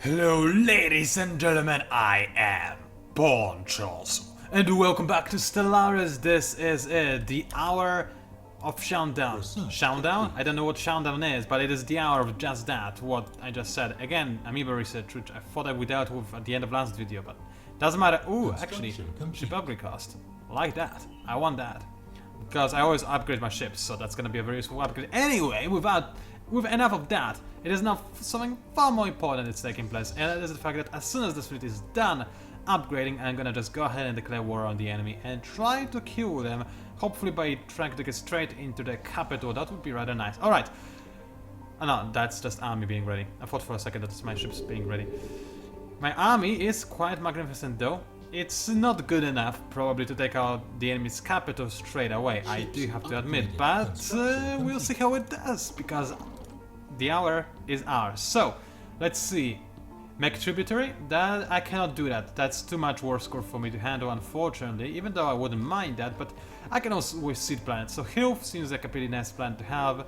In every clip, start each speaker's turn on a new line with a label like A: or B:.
A: Hello ladies and gentlemen, I am PANCZASU and welcome back to Stellaris. This is it, the hour of countdown. Countdown? I don't know what countdown is, but it is the hour of just that, what I just said. Again, amoeba research, which I thought I would out with at the end of last video, but doesn't matter. Ooh, actually, ship upgrade cost. Like that. I want that. Because I always upgrade my ships, so that's gonna be a very useful upgrade. Anyway, with enough of that, it is now something far more important that's taking place, and it is the fact that as soon as this fleet is done upgrading, I'm gonna just go ahead and declare war on the enemy and try to kill them, hopefully by trying to get straight into the capital. That would be rather nice. Alright. Oh, no, that's just army being ready. I thought for a second that's my ships being ready. My army is quite magnificent though. It's not good enough, probably, to take out the enemy's capital straight away, I do have to admit, but we'll see how it does, because the hour is ours. So, let's see. Make tributary? That I cannot do that. That's too much war score for me to handle, unfortunately, even though I wouldn't mind that, but I can also with seed planets. So Hilf seems like a pretty nice planet to have.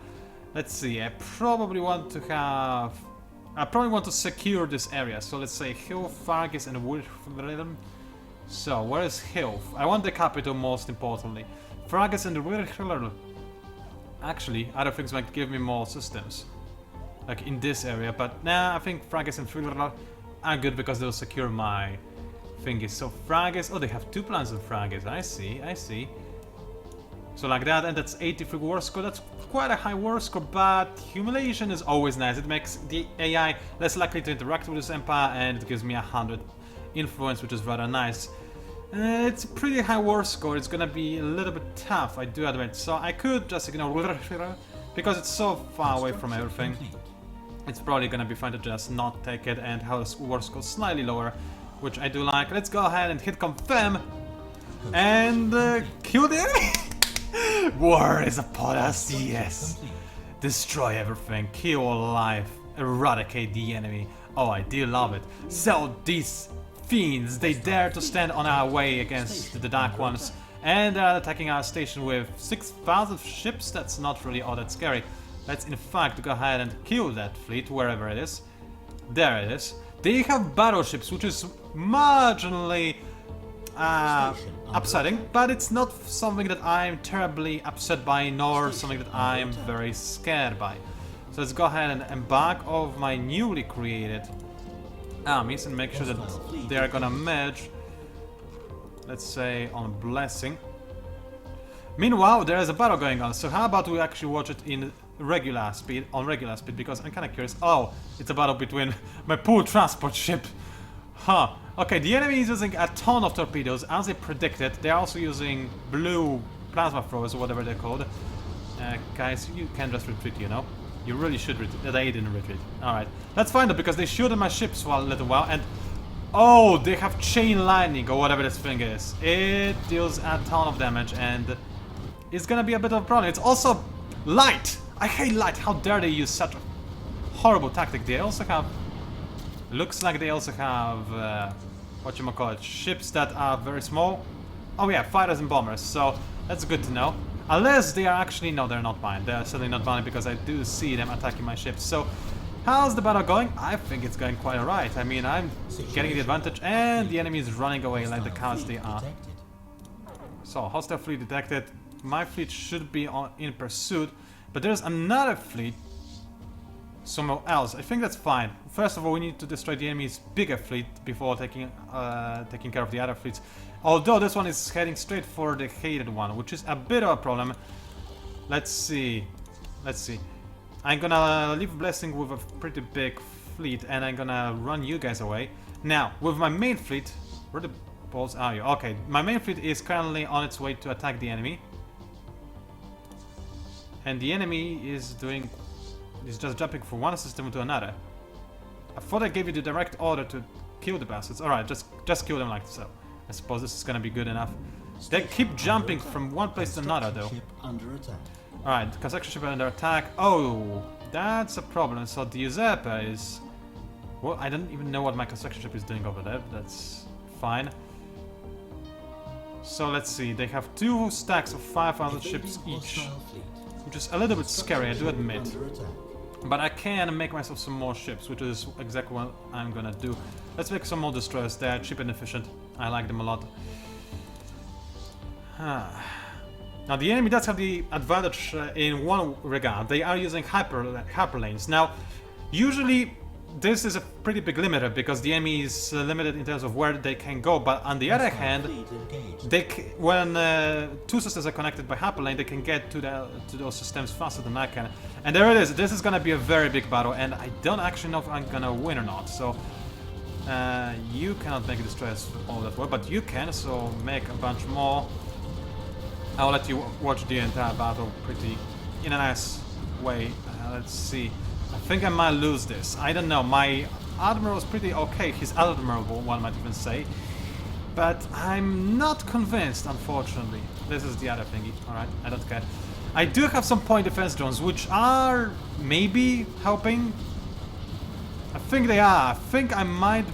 A: Let's see, I probably want to secure this area. So let's say Hilf, Fargis, and Wilhelm. So, where is Hilf? I want the capital most importantly. Fargis and Wilhelm. Actually, other things might give me more systems. Like in this area, but nah, I think Fragis and Friedler are good because they'll secure my thingies. So Fragis, oh, they have two plans on Fragis, I see. So like that, and that's 83 war score, that's quite a high war score, but humiliation is always nice. It makes the AI less likely to interact with this empire, and it gives me 100 influence, which is rather nice. It's a pretty high war score, it's gonna be a little bit tough, I do admit, so I could just ignore because it's so far away from everything. It's probably gonna be fine to just not take it and have the war score slightly lower, which I do like. Let's go ahead and hit confirm and kill the enemy. War is upon us, yes. Destroy everything, kill all life, eradicate the enemy. Oh, I do love it. So these fiends, they dare to stand on our way against the Dark Ones, and they're attacking our station with 6,000 ships. That's not really all that scary. Let's in fact go ahead and kill that fleet, wherever it is. There it is. They have battleships, which is marginally upsetting, but it's not something that I'm terribly upset by, nor something that I'm very scared by. So let's go ahead and embark of my newly created armies and make sure that they are gonna merge, let's say, on Blessing. Meanwhile, there is a battle going on, so how about we actually watch it in regular speed, because I'm kind of curious. Oh, it's a battle between my poor transport ship. Huh. Okay, the enemy is using a ton of torpedoes, as I predicted. They're also using blue plasma throwers, or whatever they're called. Guys, you can just retreat, you know? You really should retreat. They didn't retreat. Alright. Let's find out, because they shoot at my ships for a little while, and... oh, they have chain lightning, or whatever this thing is. It deals a ton of damage, and... it's gonna be a bit of a problem. It's also light! I hate light! How dare they use such a horrible tactic? They also have... looks like they also have... whatchamacallit, ships that are very small. Oh yeah, fighters and bombers, so that's good to know. Unless they are actually... no, they're not mine. They're certainly not mine, because I do see them attacking my ships. So, how's the battle going? I think it's going quite alright. I mean, I'm getting the advantage, and the enemy is running away like the cowards they are. So, hostile fleet detected. My fleet should be in pursuit, but there's another fleet somewhere else. I think that's fine. First of all, we need to destroy the enemy's bigger fleet before taking care of the other fleets. Although this one is heading straight for the hated one, which is a bit of a problem. Let's see. I'm gonna leave Blessing with a pretty big fleet, and I'm gonna run you guys away. Now, with my main fleet, where the balls are you? Okay, my main fleet is currently on its way to attack the enemy. And the enemy is just jumping from one system to another. I thought I gave you the direct order to kill the bastards. Alright, just kill them like so. I suppose this is gonna be good enough. They keep jumping from one place to another though. Alright, the construction ship under attack. Oh, that's a problem. So the usurper is... well, I don't even know what my construction ship is doing over there. That's fine. So let's see, they have 2 stacks of 500 ships each. Which is a little bit scary, I do admit. But I can make myself some more ships, which is exactly what I'm gonna do. Let's make some more destroyers. They're cheap and efficient. I like them a lot. Now the enemy does have the advantage in one regard. They are using hyperlanes. Now, usually this is a pretty big limiter because the enemy is limited in terms of where they can go. But on the other hand, when two systems are connected by hyperlane, they can get to those systems faster than I can. And there it is. This is gonna be a very big battle, and I don't actually know if I'm gonna win or not. So you cannot make destroyers all that well, but you can. So make a bunch more. I'll let you watch the entire battle pretty in a nice way. Let's see. I think I might lose this. I don't know. My Admiral is pretty okay. He's admirable, one might even say. But I'm not convinced, unfortunately. This is the other thingy. Alright, I don't care. I do have some point defense drones, which are maybe helping. I think they are. I think I might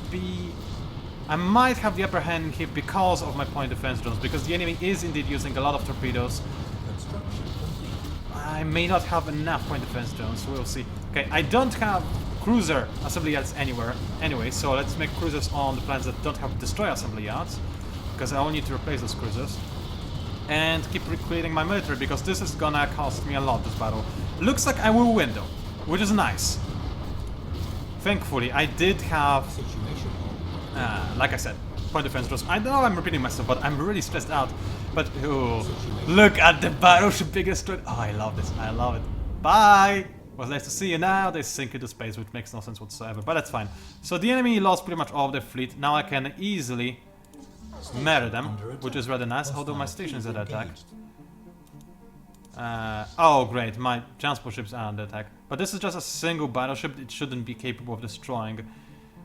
A: have the upper hand here because of my point defense drones, because the enemy is indeed using a lot of torpedoes. I may not have enough point defense drones, we'll see. Okay, I don't have cruiser assembly yards anywhere anyway, so let's make cruisers on the planets that don't have destroyer assembly yards, because I will need to replace those cruisers. And keep recreating my military, because this is gonna cost me a lot, this battle. Looks like I will win though, which is nice. Thankfully, I did have... like I said, point defense drones. I know I'm repeating myself, but I'm really stressed out. But ooh, look at the battleship being destroyed. Oh, I love this. I love it. Bye. Was nice to see you. Now they sink into space, which makes no sense whatsoever. But that's fine. So the enemy lost pretty much all of their fleet. Now I can easily murder them, which is rather nice. Although my station is under attack. Oh great, my transport ships are under attack. But this is just a single battleship. It shouldn't be capable of destroying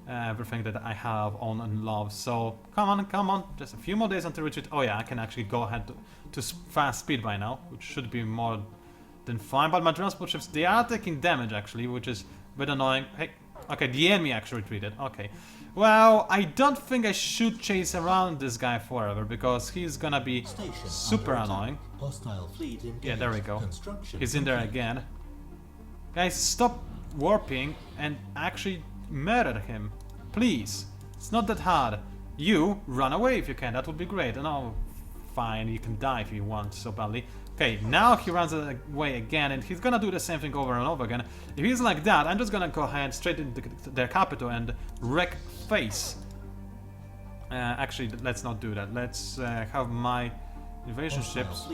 A: everything that I have on and love. So come on, just a few more days until retreat. Oh yeah, I can actually go ahead to fast speed by now, which should be more than fine. But my transport ships, they are taking damage actually, which is a bit annoying. Hey, okay, the enemy actually retreated. Okay, well, I don't think I should chase around this guy forever, because he's gonna be super annoying. Yeah, there we go. He's in there again. Guys, stop warping and actually murder him, please. It's not that hard. You run away if you can. That would be great. And oh, fine, you can die if you want so badly. Okay, now he runs away again, and he's gonna do the same thing over and over again. If he's like that, I'm just gonna go ahead straight into their capital and wreck face. Actually, let's not do that. Let's have my invasion ships.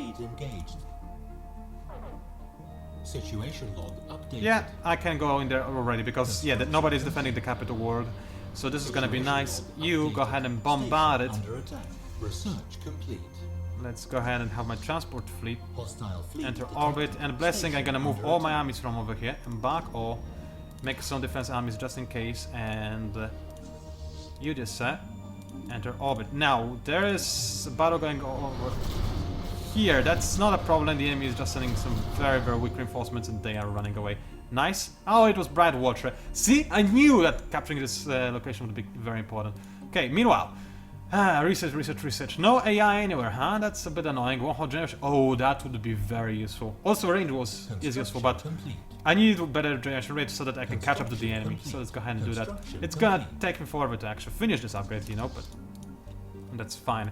B: Situation log updated.
A: Yeah, I can go in there already because yeah, nobody's defending the capital world. So this is gonna be nice. You go ahead and bombard it.
B: Under attack. Research complete.
A: Let's go ahead and have my transport fleet enter orbit. And blessing, I'm gonna move all my armies from over here. Embark or make some defense armies just in case. And you just enter orbit. Now there is a battle going over here. That's not a problem. The enemy is just sending some very, very weak reinforcements and they are running away. Nice. Oh, it was Bright Water. See, I knew that capturing this location would be very important. Okay, meanwhile, research. No AI anywhere, huh? That's a bit annoying. One whole generation. Oh, that would be very useful. Also, range is useful, but I need better generation rate so that I can catch up to the enemy. So let's go ahead and do that. It's gonna take me forever to actually finish this upgrade, you know, but that's fine.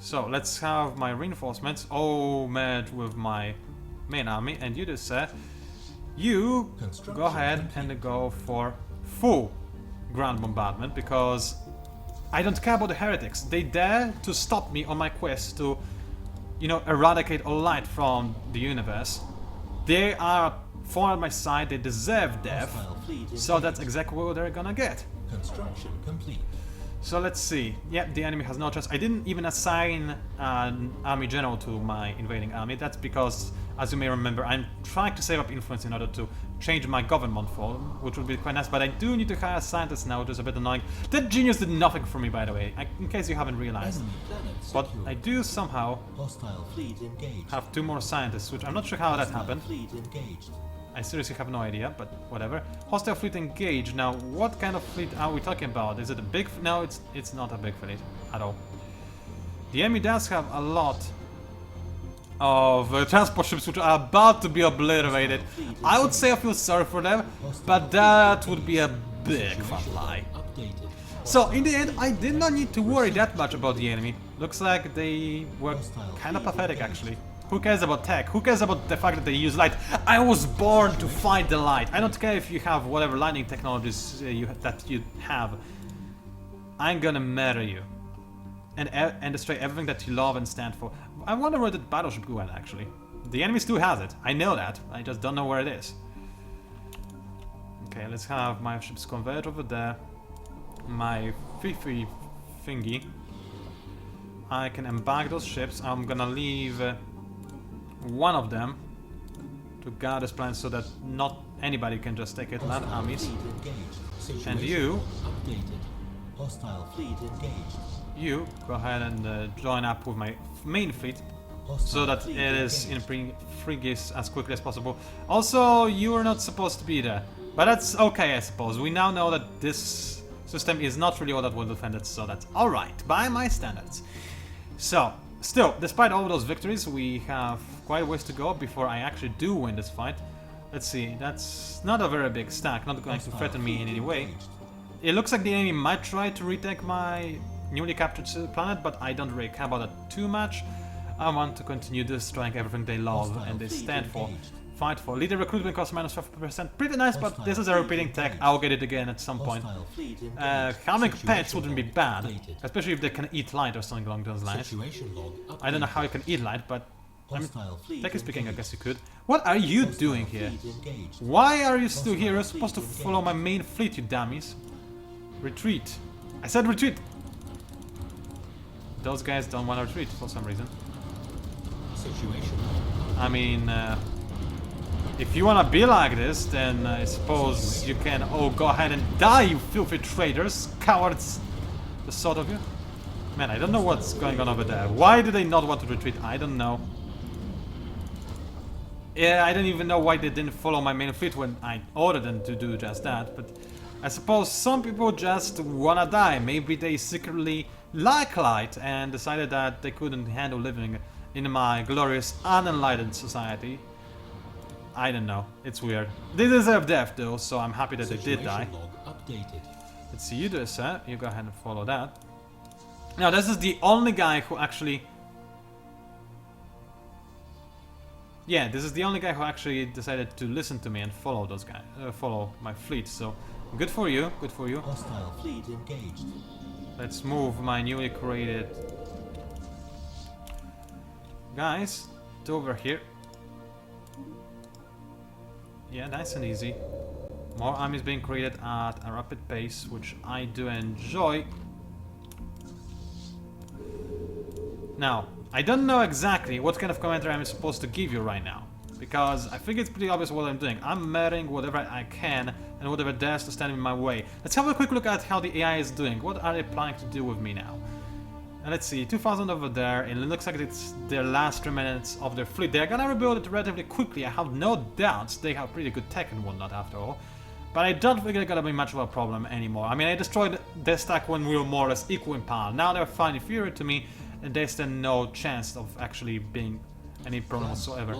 A: So let's have my reinforcements all met with my main army, and you just you go ahead and go for full ground bombardment, because I don't care about the heretics. They dare to stop me on my quest to, you know, eradicate all light from the universe. They are far on my side. They deserve death. So that's exactly what they're gonna get.
B: Construction complete.
A: So let's see. Yeah, the enemy has no chance. I didn't even assign an army general to my invading army. That's because, as you may remember, I'm trying to save up influence in order to change my government form, which would be quite nice, but I do need to hire scientists now, which is a bit annoying. That genius did nothing for me, by the way, in case you haven't realized. But I do somehow have 2 more scientists, which I'm not sure how that happened. I seriously have no idea, but whatever. Hostile fleet engaged. Now, what kind of fleet are we talking about? Is it a big... No, it's not a big fleet at all. The enemy does have a lot of transport ships which are about to be obliterated. I would say I feel sorry for them, but that would be a big fat lie.
B: Updated.
A: So in the end, I did not need to worry that much about the enemy. Looks like they were kind of pathetic actually. Who cares about tech? Who cares about the fact that they use light? I was born to fight the light. I don't care if you have whatever lightning technologies that you have. I'm gonna murder you. And destroy everything that you love and stand for. I wonder where the battleship went actually. The enemy still has it. I know that. I just don't know where it is. Okay, let's have my ships converge over there. My fifi thingy. I can embark those ships. I'm gonna leave one of them to guard this planet so that not anybody can just take it. Land armies. And you.
B: Updated. Hostile fleet engaged.
A: You go ahead and join up with my main fleet so that it is in frigates as quickly as possible. Also, you are not supposed to be there, but that's okay, I suppose. We now know that this system is not really all that well defended, so that's alright by my standards. So, still, despite all those victories, we have quite a ways to go before I actually do win this fight. Let's see, that's not a very big stack, not going to threaten me in any way. It looks like the enemy might try to retake my newly captured planet, but I don't really care about that too much. I want to continue destroying everything they love and they stand for, fight for. Leader recruitment cost minus 50%, pretty nice, but this is a repeating tech. I'll get it again at some point. Having pets wouldn't be bad, especially if they can eat light or something along those lines. I don't know how you can eat light, but I mean, technically speaking, I guess you could. What are you doing here? Why are you still here? You're supposed to follow my main fleet, you dummies. Retreat. I said retreat! Those guys don't want to retreat for some reason. I mean, if you want to be like this, then I suppose you can all go ahead and die, you filthy traitors, cowards, the sort of you. Man, I don't know what's going on over there. Why do they not want to retreat? I don't know. Yeah, I don't even know why they didn't follow my main fleet when I ordered them to do just that, but I suppose some people just wanna die. Maybe they secretly like light and decided that they couldn't handle living in my glorious unenlightened society. I don't know. It's weird. They deserve death though, so I'm happy that they did die. Let's see, you do it, sir. You go ahead and follow that. Now, this is the only guy who actually... Yeah, this is the only guy who actually decided to listen to me and follow those guys, follow my fleet, so... Good for you, good for you.
B: Hostile fleet engaged.
A: Let's move my newly created guys to over here. Yeah, nice and easy. More armies being created at a rapid pace, which I do enjoy. Now, I don't know exactly what kind of commentary I'm supposed to give you right now, because I think it's pretty obvious what I'm doing. I'm murdering whatever I can and whatever dares to stand in my way. Let's have a quick look at how the AI is doing. What are they planning to do with me now? And let's see, 2,000 over there, and it looks like it's their last remnants of their fleet. They're gonna rebuild it relatively quickly, I have no doubts. They have pretty good tech and whatnot after all. But I don't think they're gonna be much of a problem anymore. I mean, I destroyed their stack when we were more or less equal in power. Now they're far inferior to me, and they stand no chance of actually being any problem whatsoever.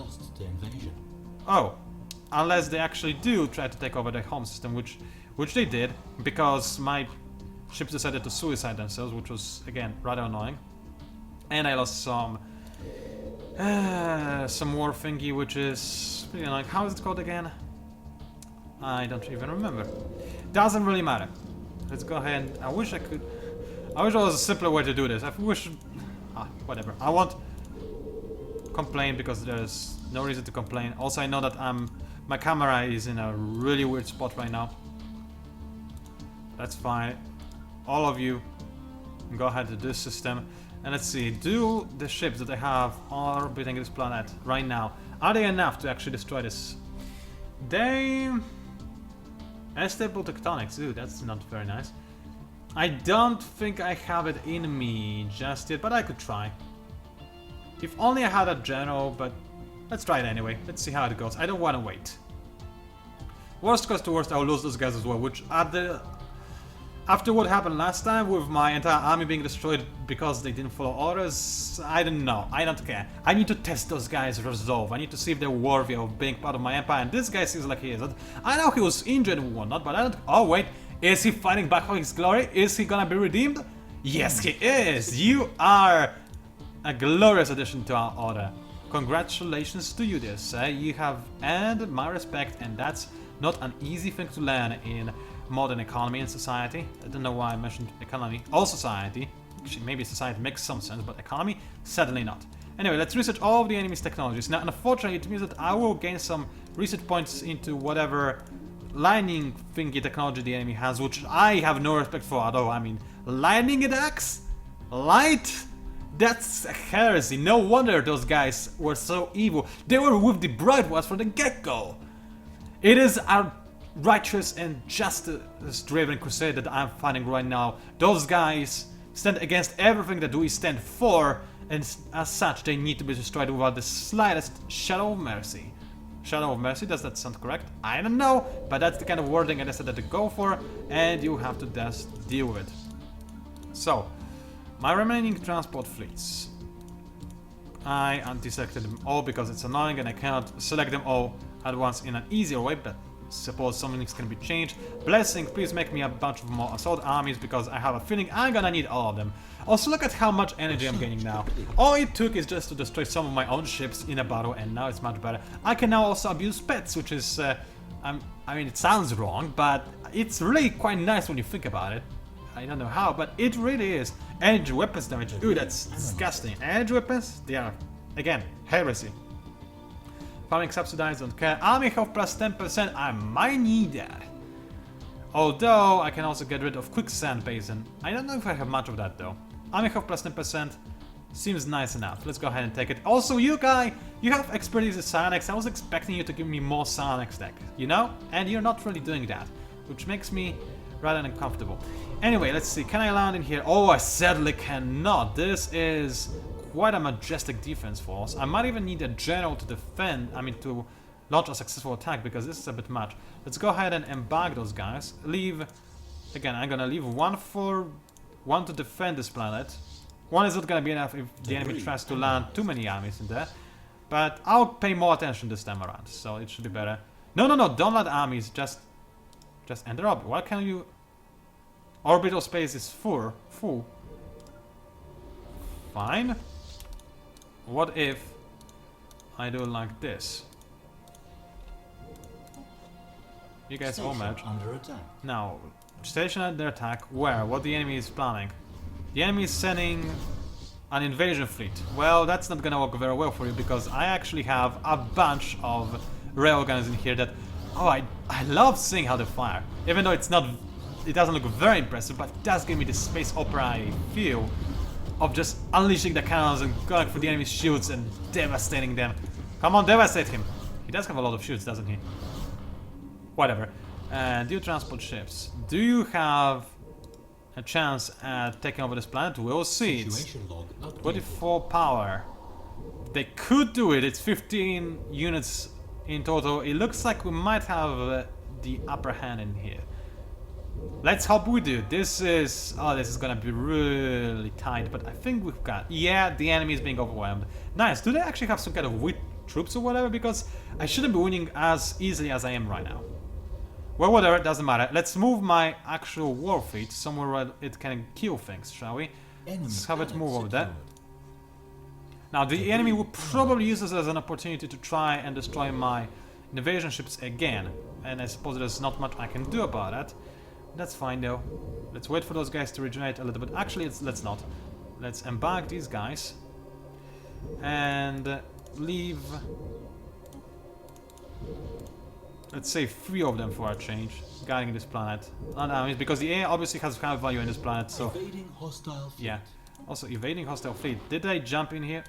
A: Oh, unless they actually do try to take over their home system, which they did, because my ships decided to suicide themselves, which was, again, rather annoying. And I lost some war thingy, which is pretty annoying. How is it called again? I don't even remember. Doesn't really matter. Let's go ahead and... I wish there was a simpler way to do this. I wish... whatever. I won't complain because there's no reason to complain. Also, I know that my camera is in a really weird spot right now. That's fine. All of you go ahead to this system. And let's see, do the ships that I have orbiting this planet right now, are they enough to actually destroy this? They... Unstable tectonics, ooh, that's not very nice. I don't think I have it in me just yet, but I could try. If only I had a general, but let's try it anyway. Let's see how it goes. I don't want to wait. Worst comes to worst, I'll lose those guys as well, which at After what happened last time with my entire army being destroyed because they didn't follow orders, I don't know. I don't care. I need to test those guys' resolve. I need to see if they're worthy of being part of my empire, and this guy seems like he isn't. I know he was injured and whatnot, but I don't... Oh, wait. Is he fighting back for his glory? Is he gonna be redeemed? Yes, he is! You are a glorious addition to our order. Congratulations to you, dear sir. You have earned my respect, and that's not an easy thing to learn in modern economy and society. I don't know why I mentioned economy or society. Actually, maybe society makes some sense, but economy, certainly not. Anyway, let's research all of the enemy's technologies. Now, unfortunately, it means that I will gain some research points into whatever lightning thingy technology the enemy has, which I have no respect for at all. I mean, lightning attacks? Light? That's a heresy. No wonder those guys were so evil. They were with the Bright Ones from the get-go. It is our righteous and justice-driven crusade that I'm fighting right now. Those guys stand against everything that we stand for, and as such, they need to be destroyed without the slightest shadow of mercy. Shadow of mercy, does that sound correct? I don't know, but that's the kind of wording I decided to go for, and you have to just deal with it. So, my remaining transport fleets. I anti-selected them all because it's annoying and I cannot select them all at once in an easier way, but suppose some things can be changed. Blessing, please make me a bunch of more assault armies because I have a feeling I'm gonna need all of them. Also, look at how much energy I'm gaining now. All it took is just to destroy some of my own ships in a battle, and now it's much better. I can now also abuse pets, which is, I mean, it sounds wrong, but it's really quite nice when you think about it. I don't know how, but it really is. Energy weapons damage, ooh, that's disgusting. Energy weapons, they are, again, heresy. Farming subsidized, don't care. Army health plus 10%, I might need that. Although, I can also get rid of quicksand basin. I don't know if I have much of that though. Army health plus 10% seems nice enough. Let's go ahead and take it. Also, you guy, you have expertise in Psionics. I was expecting you to give me more Psionics deck, you know? And you're not really doing that, which makes me rather uncomfortable. Anyway, let's see. Can I land in here? Oh, I sadly cannot. This is quite a majestic defense force. I might even need a general to defend, to launch a successful attack, because this is a bit much. Let's go ahead and embark those guys. Leave, again, I'm gonna leave one to defend this planet. One is not gonna be enough if the enemy tries to land too many armies in there. But I'll pay more attention this time around, so it should be better. No, don't land armies, just enter up. Why can't you... Orbital space is full. Fine. What if I do like this? You guys all match.
B: Under attack.
A: Now, station under attack. Where? What the enemy is planning? The enemy is sending an invasion fleet. Well, that's not gonna work very well for you because I actually have a bunch of railguns in here that... Oh, I love seeing how they fire. Even though it doesn't look very impressive, but it does give me the space opera feel of just unleashing the cannons and going for the enemy's shields and devastating them. Come on, devastate him. He does have a lot of shields, doesn't he? Whatever. Do you transport ships? Do you have a chance at taking over this planet? We'll see. It's 24 power. They could do it. It's 15 units in total. It looks like we might have the upper hand in here. Let's hope we do. This is gonna be really tight, but I think we've got... Yeah, the enemy is being overwhelmed. Nice. Do they actually have some kind of weak troops or whatever? Because I shouldn't be winning as easily as I am right now. Well, whatever, it doesn't matter. Let's move my actual war fleet somewhere where it can kill things, shall we? Let's have it move over there. Now, the enemy will probably use this as an opportunity to try and destroy my invasion ships again. And I suppose there's not much I can do about that. That's fine though. Let's wait for those guys to regenerate a little bit. Actually, let's not. Let's embark these guys. And leave... Let's say 3 of them for a change, guarding this planet. Not armies, because the air obviously has high value in this planet, so...
B: Evading hostile fleet.
A: Yeah. Also, evading hostile fleet. Did they jump in here?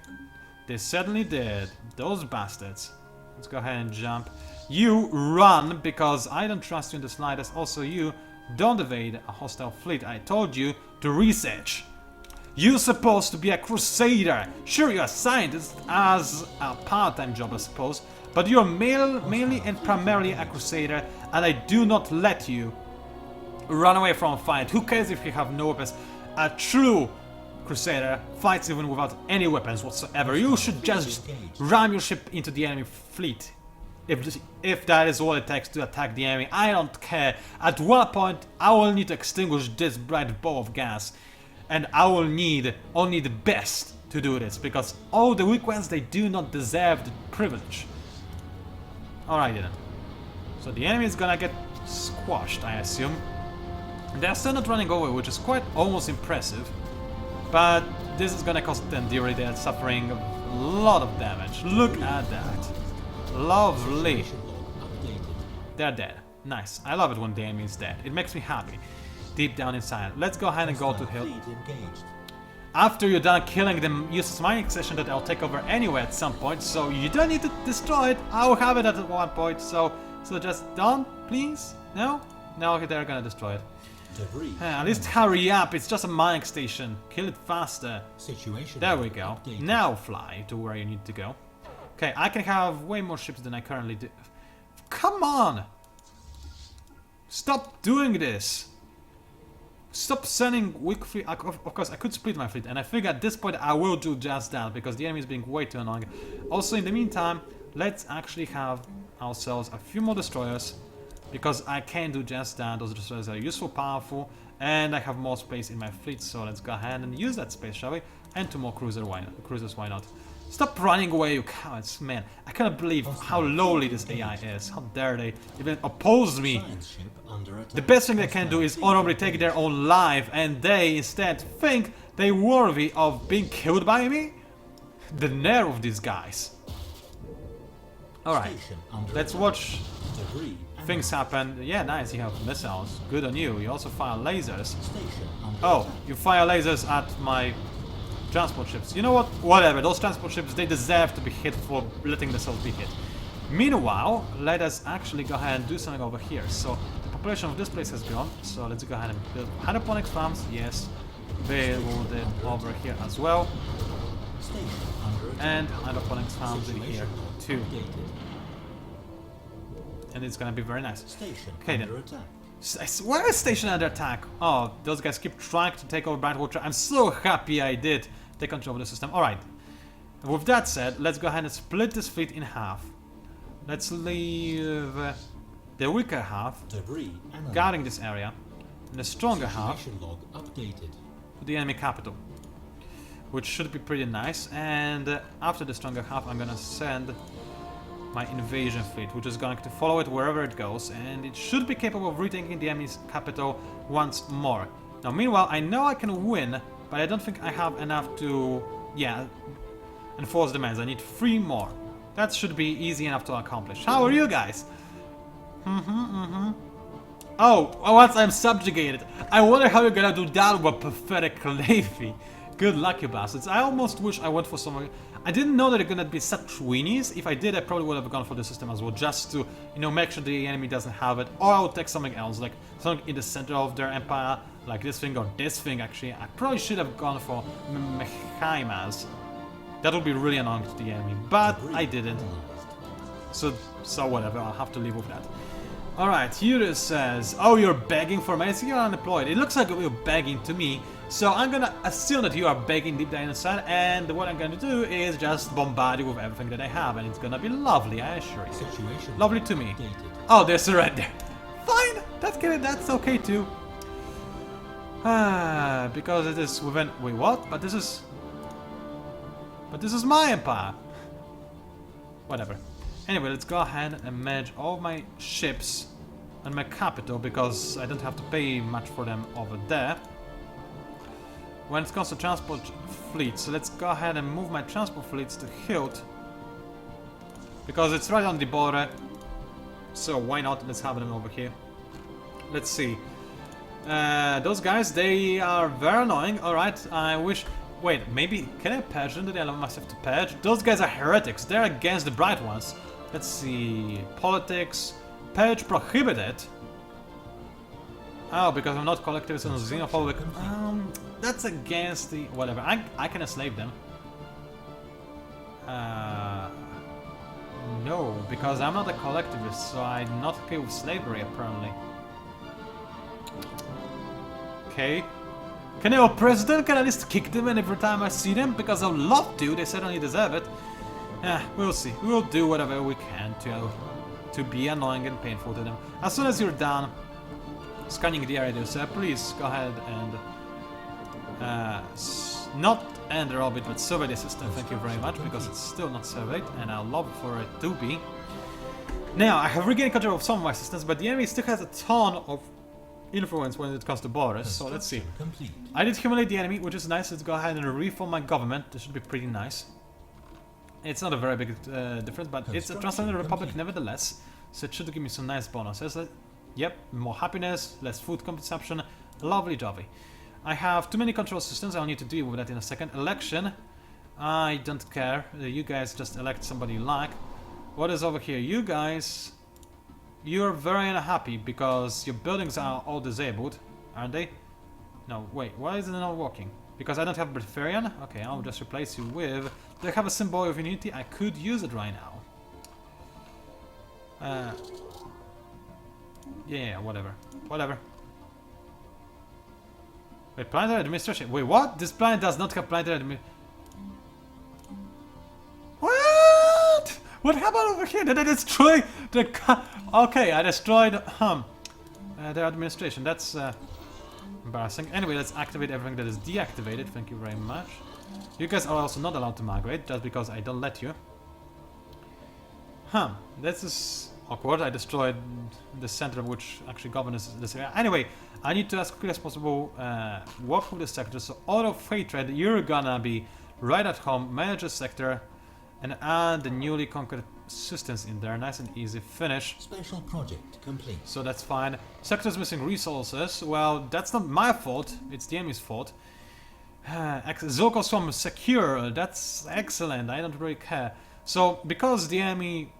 A: They certainly did. Those bastards. Let's go ahead and jump. You run, because I don't trust you in the slightest. Also, you don't evade a hostile fleet. I told you to research. You're supposed to be a crusader. Sure, you're a scientist as a part-time job, I suppose. But you're mainly and primarily a crusader, and I do not let you run away from a fight. Who cares if you have no weapons? A true Crusader fights even without any weapons whatsoever. You should just ram your ship into the enemy fleet. If that is all it takes to attack the enemy, I don't care. At one point, I will need to extinguish this bright ball of gas. And I will need only the best to do this, because all the weak ones, they do not deserve the privilege. Alright then. So the enemy is gonna get squashed, I assume. They're still not running away, which is quite almost impressive. But this is gonna cost them dearly. They're suffering a lot of damage. Look at that. Lovely. They're dead. Nice. I love it when the enemy is dead. It makes me happy. Deep down inside. Let's go ahead and go to hill. After you're done killing them, use my mining station that I'll take over anyway at some point. So you don't need to destroy it. I'll have it at one point. So just don't, please. No? No, they're gonna destroy it. At least hurry up, it's just a mining station. Kill it faster. There we go. Now fly to where you need to go. Okay, I can have way more ships than I currently do. Come on! Stop doing this! Stop sending weak fleet. Of course, I could split my fleet, and I figure at this point I will do just that, because the enemy is being way too annoying. Also, in the meantime, let's actually have ourselves a few more destroyers. Because I can do just that. Those destroyers are useful, powerful, and I have more space in my fleet, so let's go ahead and use that space, shall we? And 2 more cruisers, why not? Stop running away, you cowards, man. I cannot believe how lowly this AI is. How dare they even oppose me? The best thing they can do is honorably take their own life, and they instead think they're worthy of being killed by me? The nerve of these guys. Alright, let's watch things happen. Yeah, nice, you have missiles. Good on you. You also fire lasers. Oh, you fire lasers at my transport ships. You know what? Whatever. Those transport ships, they deserve to be hit for letting themselves be hit. Meanwhile, let us actually go ahead and do something over here. So, the population of this place has grown. So, let's go ahead and build hydroponics farms. Yes. Build it over here as well. And hydroponics farms in here too. And it's gonna be very nice. Okay then. Where is station under attack? Oh, those guys keep trying to take over Brightwater. I'm so happy I did take control of the system. Alright. With that said, let's go ahead and split this fleet in half. Let's leave the weaker half guarding this area, and the stronger half to the enemy capital, which should be pretty nice. And after the stronger half, I'm gonna send my invasion fleet, which is going to follow it wherever it goes, and it should be capable of retaking the enemy's capital once more. Now, meanwhile, I know I can win, but I don't think I have enough to, enforce demands. I need 3 more. That should be easy enough to accomplish. How are you guys? Oh, once I'm subjugated. I wonder how you're gonna do that with a pathetic navy. Good luck, you bastards. I almost wish I went for some... I didn't know that they're gonna be such weenies. If I did, I probably would have gone for the system as well, just to, make sure the enemy doesn't have it. Or I would take something else, like something in the center of their empire, like this thing or this thing, actually. I probably should have gone for Mechaimas. That would be really annoying to the enemy, but I didn't. So whatever, I'll have to live with that. Alright, Hero says, oh, you're begging for money? So you're unemployed. It looks like you're begging to me. So I'm gonna assume that you are begging deep down inside, and what I'm gonna do is just bombard you with everything that I have, and it's gonna be lovely, I assure you. Lovely to me. Oh, they surrender. Fine, that's okay too. Because it is within... Wait, what? But this is my empire. Whatever. Anyway, let's go ahead and manage all my ships and my capital, because I don't have to pay much for them over there. When it comes to transport fleets, let's go ahead and move my transport fleets to Hilt, because it's right on the border. So why not? Let's have them over here. Let's see. Those guys, they are very annoying. Alright, I wish... Wait, maybe... Can I purge them? Do they allow myself to purge? Those guys are heretics. They're against the bright ones. Let's see... Politics... Purge prohibited. Oh, because I'm not collectivist and xenophobic. That's against the... Whatever. I can enslave them. No, because I'm not a collectivist, so I'm not okay with slavery, apparently. Okay. Can our president can at least kick them every time I see them? Because I would love to, they certainly deserve it. We'll see. We'll do whatever we can to be annoying and painful to them. As soon as you're done scanning the area, so please go ahead and not end the orbit, but survey the system. Thank you very much, because it's still not surveyed, and I'd love for it to be. Now, I have regained control of some of my systems, but the enemy still has a ton of influence when it comes to borders, so let's see.
B: Complete.
A: I did humiliate the enemy, which is nice. Let's go ahead and reform my government. This should be pretty nice. It's not a very big difference, but it's a transcendent republic nevertheless, so it should give me some nice bonuses. Yep, more happiness, less food consumption, lovely jolly. I have too many control systems, I'll need to deal with that in a second. Election, I don't care, you guys just elect somebody you like. What is over here? You guys, you're very unhappy because your buildings are all disabled, aren't they? No, wait, why is it not working? Because I don't have Breatharian? Okay, I'll just replace you with... Do I have a symbol of unity? I could use it right now. Yeah, whatever. Whatever. Wait, planetary administration. Wait, what? This planet does not have planetary administration. What? What happened over here? Did I destroy the... Okay, I destroyed... their administration. That's... embarrassing. Anyway, let's activate everything that is deactivated. Thank you very much. You guys are also not allowed to migrate, just because I don't let you. This is awkward. I destroyed the center which actually governs this area. Anyway, I need to, as quickly as possible, work with the sector. So, out of hatred, you're gonna be right at home, manage the sector, and add the newly conquered systems in there. Nice and easy finish.
B: Special project complete.
A: So that's fine. Sector's missing resources. Well, that's not my fault. It's the enemy's fault. Zoko Swamp is secure. That's excellent. I don't really care. So, because the enemy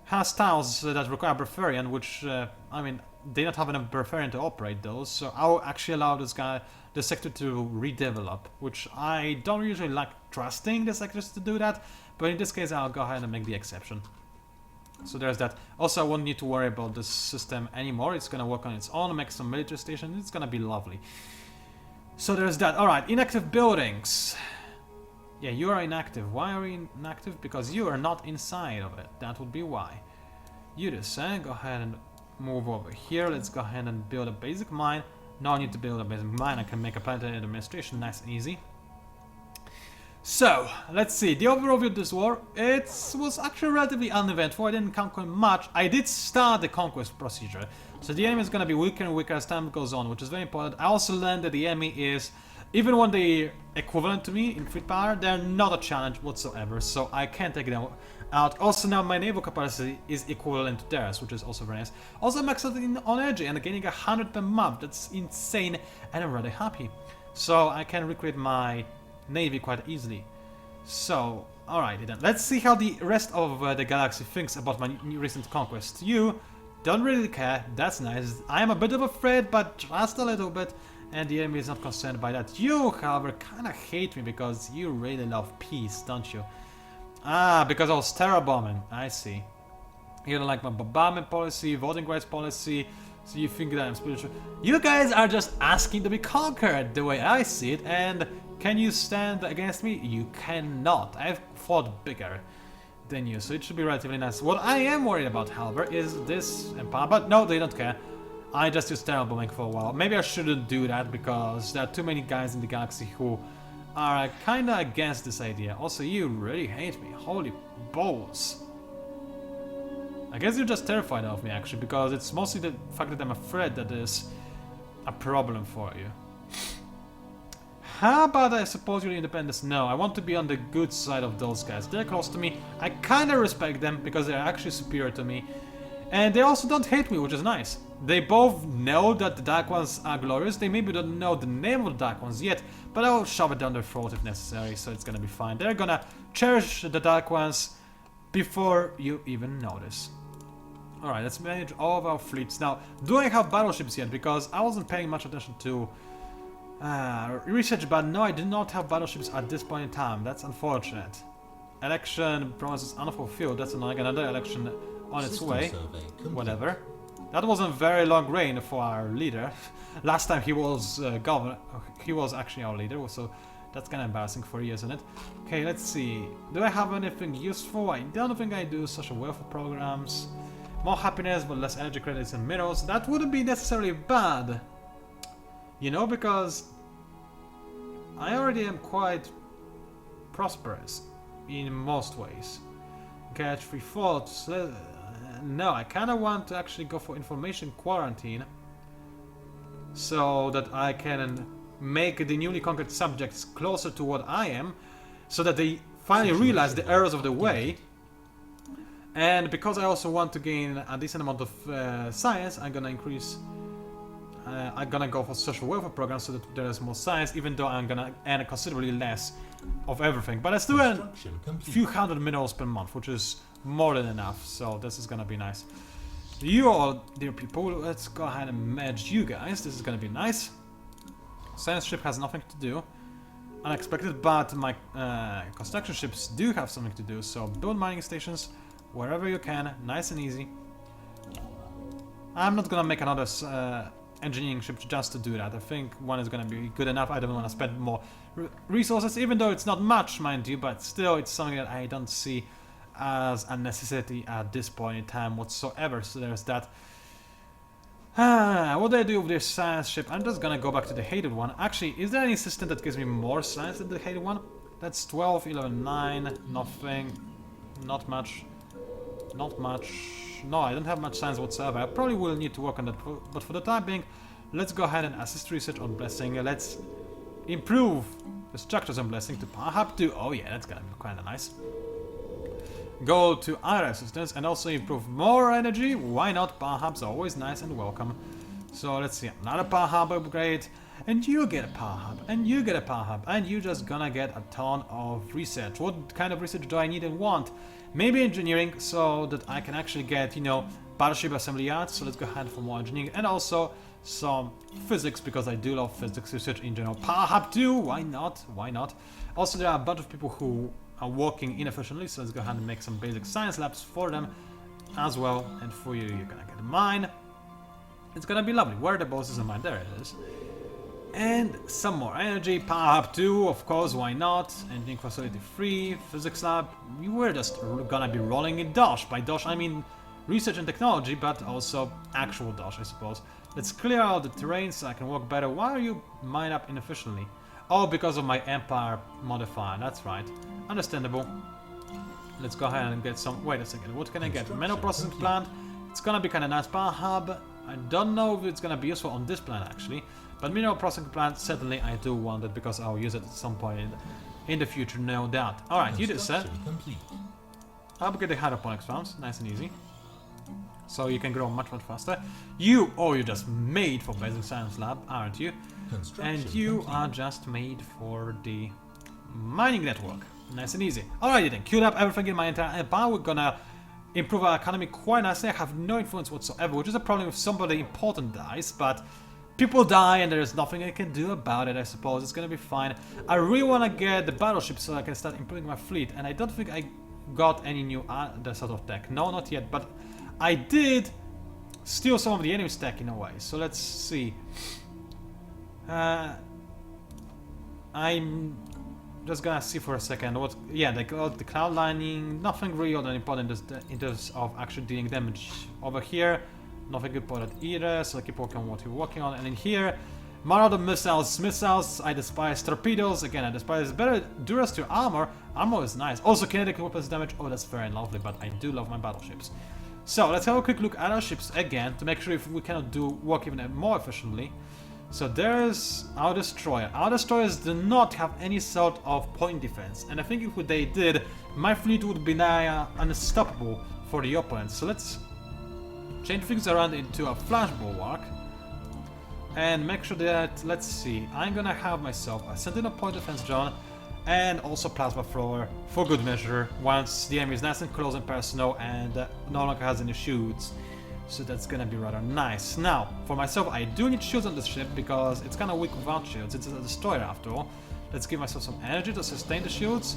A: has tiles that require Breatharian, which, I mean, they don't have enough Breatharian to operate those, so I'll actually allow this guy, the sector, to redevelop, which I don't usually like trusting the sectors to do that, but in this case I'll go ahead and make the exception. So there's that. Also, I won't need to worry about this system anymore. It's gonna work on its own, make some military stations. It's gonna be lovely. So there's that. Alright, inactive buildings. Yeah, you are inactive. Why are you inactive? Because you are not inside of it. That would be why. You just go ahead and move over here. Let's go ahead and build a basic mine. No, I need to build a basic mine. I can make a planetary administration. Nice and easy. So, let's see. The overall view of this war, it was actually relatively uneventful. I didn't conquer much. I did start the conquest procedure. So the enemy is going to be weaker and weaker as time goes on, which is very important. I also learned that the enemy is, even when they're equivalent to me in fleet power, they're not a challenge whatsoever. So I can take them out. Also now my naval capacity is equivalent to theirs, which is also very nice. Also I'm maxed on energy and gaining 100 per month. That's insane and I'm really happy. So I can recreate my navy quite easily. So, alright then. Let's see how the rest of the galaxy thinks about my recent conquest. You don't really care. That's nice. I am a bit of afraid, but just a little bit. And the enemy is not concerned by that. You, however, kinda hate me because you really love peace, don't you? Ah, because I was terror bombing. I see. You don't like my bombardment policy, voting rights policy, so you think that I'm spiritual. You guys are just asking to be conquered, the way I see it, and can you stand against me? You cannot. I've fought bigger than you, so it should be relatively nice. What I am worried about, however, is this empire, but no, they don't care. I just used terror bombing for a while. Maybe I shouldn't do that because there are too many guys in the galaxy who are kinda against this idea. Also, you really hate me. Holy balls. I guess you're just terrified of me, actually, because it's mostly the fact that I'm afraid that is a problem for you. How about I suppose your independence? No, I want to be on the good side of those guys. They're close to me. I kinda respect them because they're actually superior to me. And they also don't hate me, which is nice. They both know that the Dark Ones are glorious. They maybe don't know the name of the Dark Ones yet, but I'll shove it down their throat if necessary, so it's gonna be fine. They're gonna cherish the Dark Ones before you even notice. Alright, let's manage all of our fleets. Now, do I have battleships yet? Because I wasn't paying much attention to research, but no, I did not have battleships at this point in time. That's unfortunate. Election promises unfulfilled. That's annoying. Another election on its way. Whatever. That wasn't very long reign for our leader. Last time he was governor, he was actually our leader, so that's kind of embarrassing for you, isn't it? Okay, let's see. Do I have anything useful? I don't think I do. Social welfare programs. More happiness, but less energy credits and minerals. That wouldn't be necessarily bad. You know, because I already am quite prosperous in most ways. Get 3 thoughts. No, I kind of want to actually go for information quarantine so that I can make the newly conquered subjects closer to what I am, so that they finally realize the errors of the way. And because I also want to gain a decent amount of science, I'm gonna increase. I'm gonna go for social welfare programs so that there is more science, even though I'm gonna earn considerably less of everything. But I still earn a few hundred minerals per month, which is more than enough. So this is gonna be nice. You all, dear people, let's go ahead and merge you guys. This is gonna be nice. Science ship has nothing to do. Unexpected, but my construction ships do have something to do. So build mining stations wherever you can, nice and easy. I'm not gonna make another engineering ship just to do that. I think one is gonna be good enough. I don't want to spend more resources, even though it's not much, mind you, but still it's something that I don't see as a necessity at this point in time whatsoever. So there's that. What do I do with this science ship? I'm just gonna go back to the hated one. Actually, is there any system that gives me more science than the hated one? That's 12, 11, 9, nothing, not much, not much. No, I don't have much science whatsoever. I probably will need to work on that, but for the time being, let's go ahead and assist research on blessing. Let's improve the structures on blessing to perhaps do. Oh yeah, that's gonna be kind of nice. Go to iron resistance and also improve more energy. Why not? Power hubs are always nice and welcome. So let's see, another power hub upgrade, and you get a power hub, and you get a power hub, and you're just gonna get a ton of research. What kind of research do I need and want? Maybe engineering, so that I can actually get, you know, battleship assembly yards. So let's go ahead for more engineering, and also some physics, because I do love physics research in general. Power hub too, why not? Why not? Also, there are a bunch of people who are working inefficiently, so let's go ahead and make some basic science labs for them as well. And for you, you're gonna get a mine. It's gonna be lovely. Where are the bosses in mine? There it is. And some more energy. Power up 2, of course, why not? Engineering facility 3, physics lab. We're just gonna be rolling in DOSH. By DOSH, I mean research and technology, but also actual DOSH, I suppose. Let's clear out the terrain so I can work better. Why are you mine up inefficiently? Oh, because of my empire modifier, that's right. Understandable. Let's go ahead and get some. Wait a second, what can I get? Mineral processing plant. It's gonna be kind of nice. Power hub. I don't know if it's gonna be useful on this planet actually, but mineral processing plant certainly I do want it because I'll use it at some point in the future, no doubt. All right, you did set. Upgrade the hydroponics farms, nice and easy. So you can grow much faster. You, oh, you're just made for basic science lab, aren't you? And you are just made for the mining network. Nice and easy. Alrighty then, queued up everything in my entire empire. We're gonna improve our economy quite nicely. I have no influence whatsoever, which is a problem if somebody important dies, but people die and there's nothing I can do about it, I suppose. It's gonna be fine. I really wanna get the battleship so I can start improving my fleet, and I don't think I got any new sort of tech. No, not yet, but I did steal some of the enemy's tech in a way. So let's see. I'm just gonna see for a second what. Yeah, they got the cloud lining. Nothing real and important in terms of actually dealing damage over here. Nothing important either. So keep working on what you're working on. And in here, Marauder missiles. Missiles. I despise torpedoes. Again, I despise better duress to armor. Armor is nice. Also kinetic weapons damage. Oh, that's very lovely. But I do love my battleships. So let's have a quick look at our ships again to make sure if we cannot do work even more efficiently. So there's our destroyer. Our destroyers do not have any sort of point defense, and I think if they did, my fleet would be nigh unstoppable for the opponents. So let's change things around into a flash bulwark and make sure that, let's see, I'm gonna have myself a sentinel point defense drone and also plasma thrower for good measure once the enemy is nice and close and personal and no longer has any shields. So that's gonna be rather nice. Now, for myself, I do need shields on this ship because it's kind of weak without shields. It's a destroyer after all. Let's give myself some energy to sustain the shields.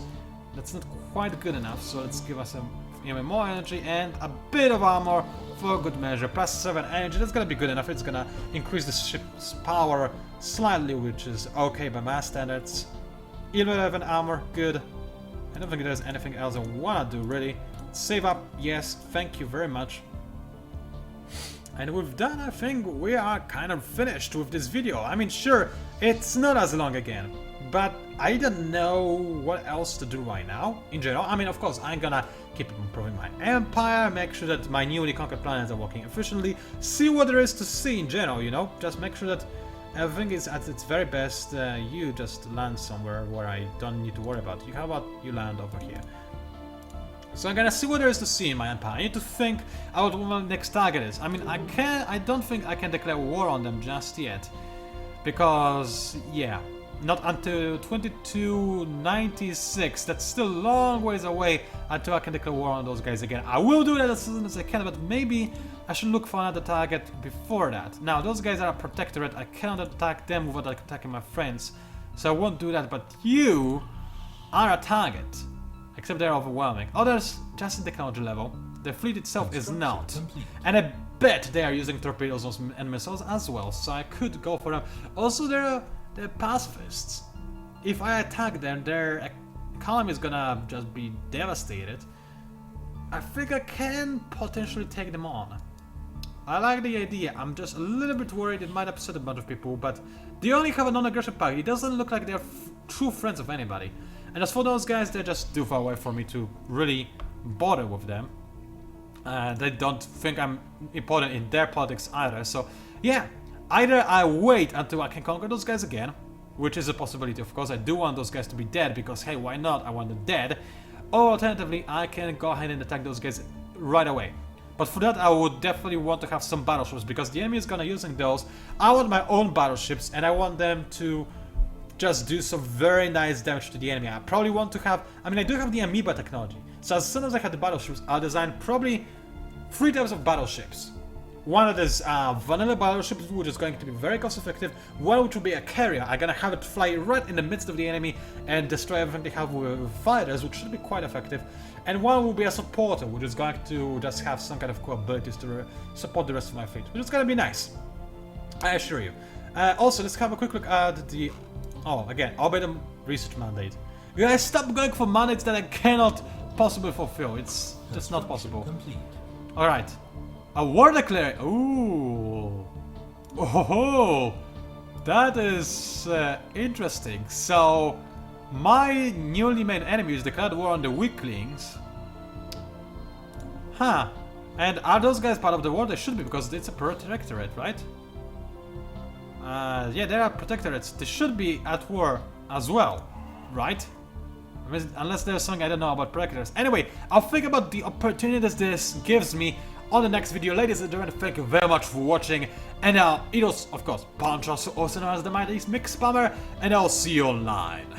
A: That's not quite good enough, so let's give us some even more energy and a bit of armor for good measure. Plus 7 energy, that's gonna be good enough. It's gonna increase the ship's power slightly, which is okay by my standards. 11 armor, good. I don't think there's anything else I wanna do really. Save up, yes, thank you very much. And with that, I think we are kind of finished with this video. I mean, sure, it's not as long again, but I don't know what else to do right now, in general. I mean, of course, I'm gonna keep improving my empire, make sure that my newly conquered planets are working efficiently, see what there is to see in general, you know? Just make sure that everything is at its very best. You just land somewhere where I don't need to worry about you. How about you land over here? So I'm gonna see what there is to see in my empire. I need to think about what my next target is. I mean, I don't think I can declare war on them just yet. Because, yeah, not until 2296. That's still a long ways away until I can declare war on those guys again. I will do that as soon as I can, but maybe I should look for another target before that. Now, those guys are a protectorate. I cannot attack them without attacking my friends. So I won't do that, but you are a target. Except they're overwhelming. Others, just in technology level. The fleet itself is not. And I bet they are using torpedoes and missiles as well, so I could go for them. Also, they're pacifists. If I attack them, their economy is gonna just be devastated. I think I can potentially take them on. I like the idea. I'm just a little bit worried it might upset a bunch of people, but they only have a non-aggression pact. It doesn't look like they're true friends of anybody. And as for those guys, they're just too far away for me to really bother with them. They don't think I'm important in their politics either. So, yeah, either I wait until I can conquer those guys again, which is a possibility, of course. I do want those guys to be dead because, hey, why not? I want them dead. Or alternatively, I can go ahead and attack those guys right away. But for that, I would definitely want to have some battleships because the enemy is gonna using those. I want my own battleships and I want them to just do some very nice damage to the enemy. I probably want to have, I mean, I do have the amoeba technology. So as soon as I have the battleships, I'll design probably 3 types of battleships. One that is vanilla battleships, which is going to be very cost effective. One which will be a carrier. I'm gonna have it fly right in the midst of the enemy and destroy everything they have with fighters, which should be quite effective. And one will be a supporter, which is going to just have some kind of cool abilities to support the rest of my fleet, which is gonna be nice. I assure you. Also, let's have a quick look at the... Oh, again, obey the research mandate. Guys, stop going for mandates that I cannot possibly fulfill. It's just not possible. Alright. A war declaration. Ooh. Oh, that is interesting. So, my newly made enemies declared war on the weaklings. Huh. And are those guys part of the war? They should be, because it's a protectorate, right? Yeah, they are protectorates. They should be at war as well, right? Unless there's something I don't know about protectorates. Anyway, I'll think about the opportunities this gives me on the next video. Ladies and gentlemen, thank you very much for watching. And it was, of course, PANCZASU, also known as the Mighty Mix Spammer, and I'll see you online.